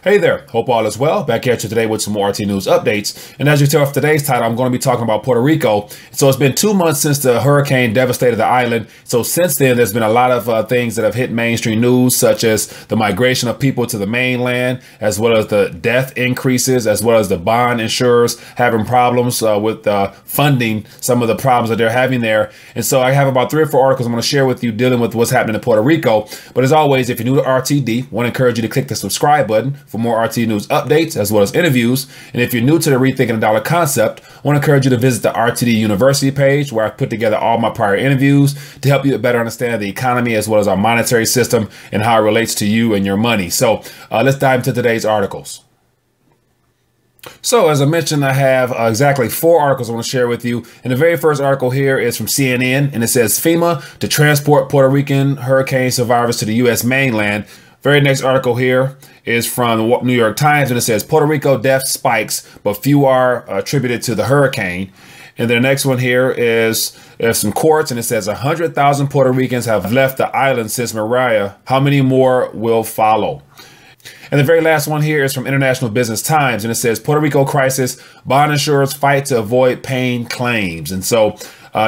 Hey there, hope all is well. Back at you today with some more RT News updates. And as you tell from today's title, I'm going to be talking about Puerto Rico. So it's been 2 months since the hurricane devastated the island. So since then, there's been a lot of things that have hit mainstream news, such as the migration of people to the mainland, as well as the death increases, as well as the bond insurers having problems with funding some of the problems that they're having there. And so I have about 3 or 4 articles I'm going to share with you dealing with what's happening in Puerto Rico. But as always, if you're new to RTD, I want to encourage you to click the subscribe button for more RT News updates as well as interviews. And if you're new to the Rethinking the Dollar concept, I want to encourage you to visit the RTD University page where I've put together all my prior interviews to help you better understand the economy as well as our monetary system and how it relates to you and your money. So let's dive into today's articles. So as I mentioned, I have exactly 4 articles I want to share with you. And the very first article here is from CNN, and it says FEMA to transport Puerto Rican hurricane survivors to the U.S. mainland. Very next article here is from the New York Times, and it says Puerto Rico death spikes, but few are attributed to the hurricane. And the next one here is some courts, and it says 100,000 Puerto Ricans have left the island since Maria. How many more will follow? And the very last one here is from International Business Times, and it says Puerto Rico crisis, bond insurers fight to avoid paying claims. And so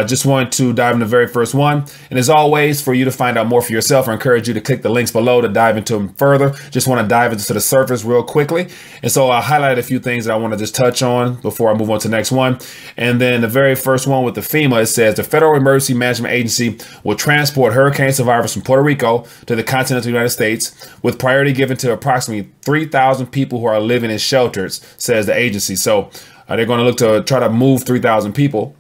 just wanted to dive into the very first one. And as always, for you to find out more for yourself, I encourage you to click the links below to dive into them further. Just want to dive into the surface real quickly. And so I highlighted a few things that I want to just touch on before I move on to the next one. And then the very first one with the FEMA, it says the Federal Emergency Management Agency will transport hurricane survivors from Puerto Rico to the continental United States with priority given to approximately 3,000 people who are living in shelters, says the agency. So they're going to look to try to move 3,000 people.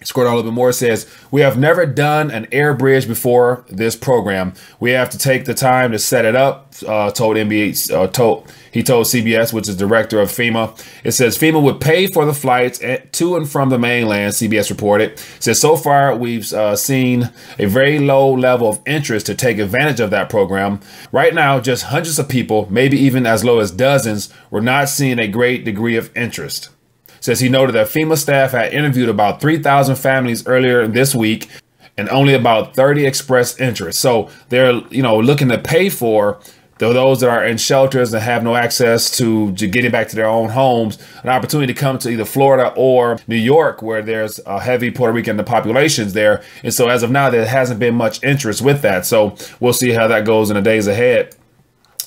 Scroll down a little bit more. It says, we have never done an air bridge before this program. We have to take the time to set it up, told CBS, which is director of FEMA. It says FEMA would pay for the flights to and from the mainland, CBS reported. It says so far we've seen a very low level of interest to take advantage of that program. Right now, just hundreds of people, maybe even as low as dozens, were not seeing a great degree of interest. Says he noted that FEMA staff had interviewed about 3,000 families earlier this week, and only about 30 expressed interest. So they're, looking to pay for those that are in shelters and have no access to getting back to their own homes, an opportunity to come to either Florida or New York, where there's a heavy Puerto Rican populations there. And so as of now, there hasn't been much interest with that. So we'll see how that goes in the days ahead.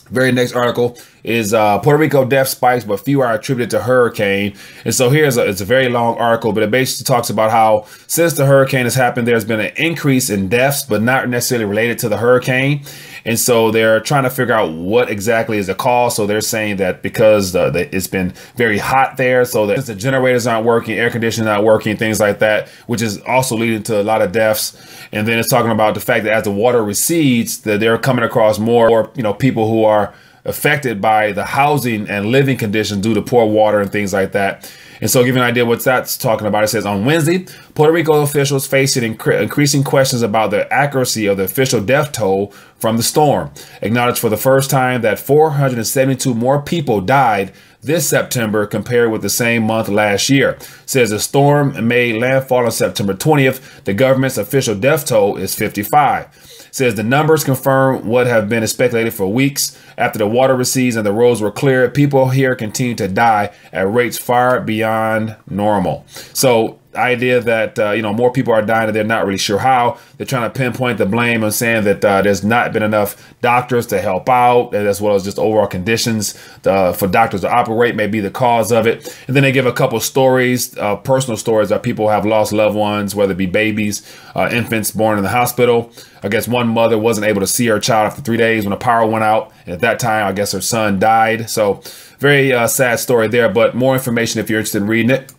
Very next article is Puerto Rico death spikes, but few are attributed to hurricane. And so it's a very long article, but it basically talks about how since the hurricane has happened, there's been an increase in deaths, but not necessarily related to the hurricane. And so they're trying to figure out what exactly is the cause. So they're saying that because it's been very hot there, so that the generators aren't working, air conditioning not working, things like that, which is also leading to a lot of deaths. And then it's talking about the fact that as the water recedes, that they're coming across more, people who are affected by the housing and living conditions due to poor water and things like that. And so give you an idea what that's talking about. It says on Wednesday, Puerto Rico officials facing increasing questions about the accuracy of the official death toll from the storm, acknowledged for the first time that 472 more people died this September compared with the same month last year. Says the storm made landfall on September 20th. The government's official death toll is 55. Says the numbers confirm what have been speculated for weeks. After the water recedes and the roads were cleared, people here continue to die at rates far beyond normal. So idea that, more people are dying and they're not really sure how. They're trying to pinpoint the blame and saying that there's not been enough doctors to help out, as well as just overall conditions for doctors to operate may be the cause of it. And then they give a couple stories, personal stories that people have lost loved ones, whether it be babies, infants born in the hospital. I guess one mother wasn't able to see her child after 3 days when the power went out. And at that time, I guess her son died. So very sad story there, but more information if you're interested in reading it.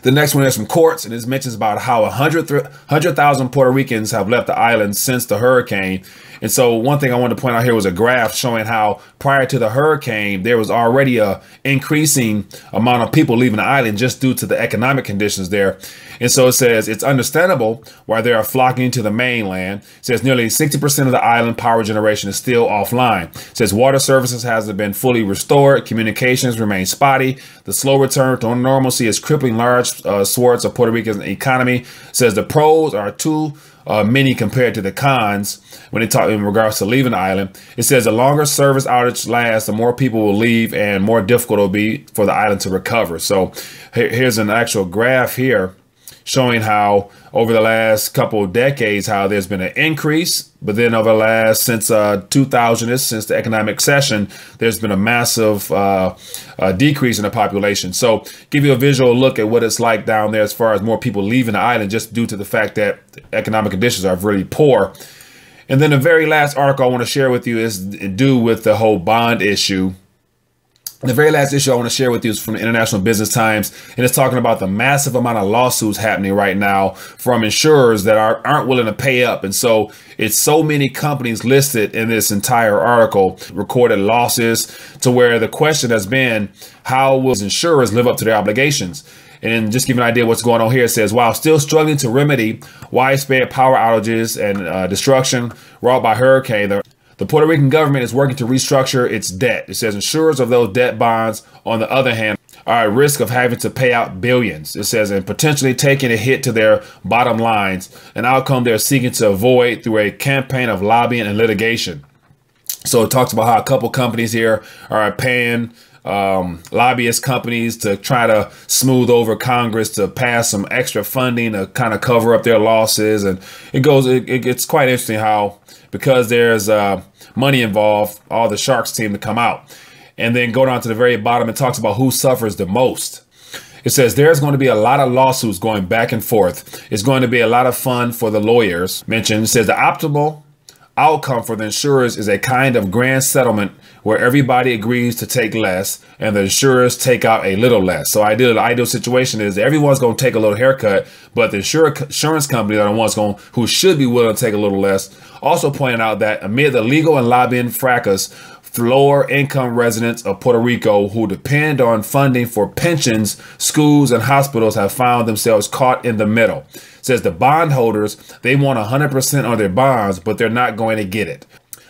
The next one is from courts, and it mentions about how 100,000 Puerto Ricans have left the island since the hurricane. And so one thing I wanted to point out here was a graph showing how prior to the hurricane, there was already a increasing amount of people leaving the island just due to the economic conditions there. And so it says it's understandable why they are flocking to the mainland. It says nearly 60% of the island power generation is still offline. It says water services hasn't been fully restored. Communications remain spotty. The slow return to normalcy is crippling large swaths of Puerto Rico's economy. It says the pros are too many compared to the cons when they talk in regards to leaving the island. It says the longer service outage lasts, the more people will leave and more difficult it'll be for the island to recover. So here's an actual graph here showing how over the last couple of decades, how there's been an increase, but then over the last, since 2000, since the economic recession, there's been a massive decrease in the population. So give you a visual look at what it's like down there as far as more people leaving the island, just due to the fact that economic conditions are really poor. And then the very last article I want to share with you is due with the whole bond issue. The very last issue I want to share with you is from the International Business Times, and it's talking about the massive amount of lawsuits happening right now from insurers that aren't willing to pay up. And so it's so many companies listed in this entire article, recorded losses, to where the question has been, how will insurers live up to their obligations? And just give you an idea what's going on here, it says, while still struggling to remedy widespread power outages and destruction wrought by hurricane, the Puerto Rican government is working to restructure its debt. It says insurers of those debt bonds, on the other hand, are at risk of having to pay out billions. It says, and potentially taking a hit to their bottom lines, an outcome they're seeking to avoid through a campaign of lobbying and litigation. So it talks about how a couple companies here are paying lobbyist companies to try to smooth over Congress to pass some extra funding to kind of cover up their losses. And it's quite interesting how, because there's money involved, all the sharks seem to come out. And then go down to the very bottom, it talks about who suffers the most. It says there's going to be a lot of lawsuits going back and forth. It's going to be a lot of fun for the lawyers. Mentioned, it says the optimal outcome for the insurers is a kind of grand settlement where everybody agrees to take less and the insurers take out a little less. So the ideal situation is everyone's going to take a little haircut, but the insurance companies are the ones who should be willing to take a little less. Also pointing out that amid the legal and lobbying fracas, lower income residents of Puerto Rico who depend on funding for pensions, schools, and hospitals have found themselves caught in the middle. It says the bondholders, they want 100% on their bonds, but they're not going to get it.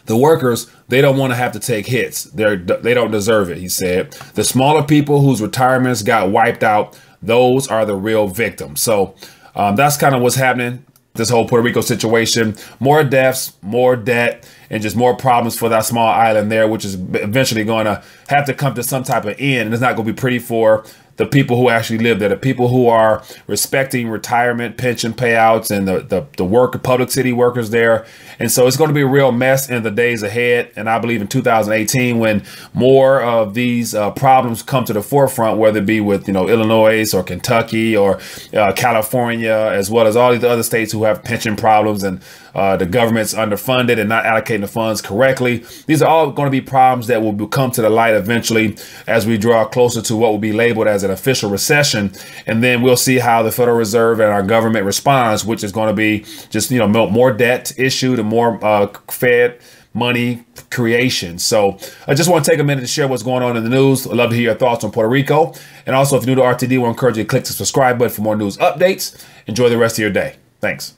The workers, they don't want to have to take hits. They don't deserve it, he said. The smaller people whose retirements got wiped out, those are the real victims. So that's kind of what's happening. This whole Puerto Rico situation, more deaths, more debt, and just more problems for that small island there, which is eventually going to have to come to some type of end. And it's not going to be pretty for the people who actually live there, the people who are respecting retirement, pension payouts, and the public city workers there. And so it's going to be a real mess in the days ahead. And I believe in 2018, when more of these problems come to the forefront, whether it be with, Illinois or Kentucky or California, as well as all these other states who have pension problems and the government's underfunded and not allocating the funds correctly. These are all going to be problems that will come to the light eventually as we draw closer to what will be labeled as an official recession. And then we'll see how the Federal Reserve and our government responds, which is going to be just, more debt issued and more Fed money creation. So I just want to take a minute to share what's going on in the news. I'd love to hear your thoughts on Puerto Rico. And also, if you're new to RTD, we'll encourage you to click the subscribe button for more news updates. Enjoy the rest of your day. Thanks.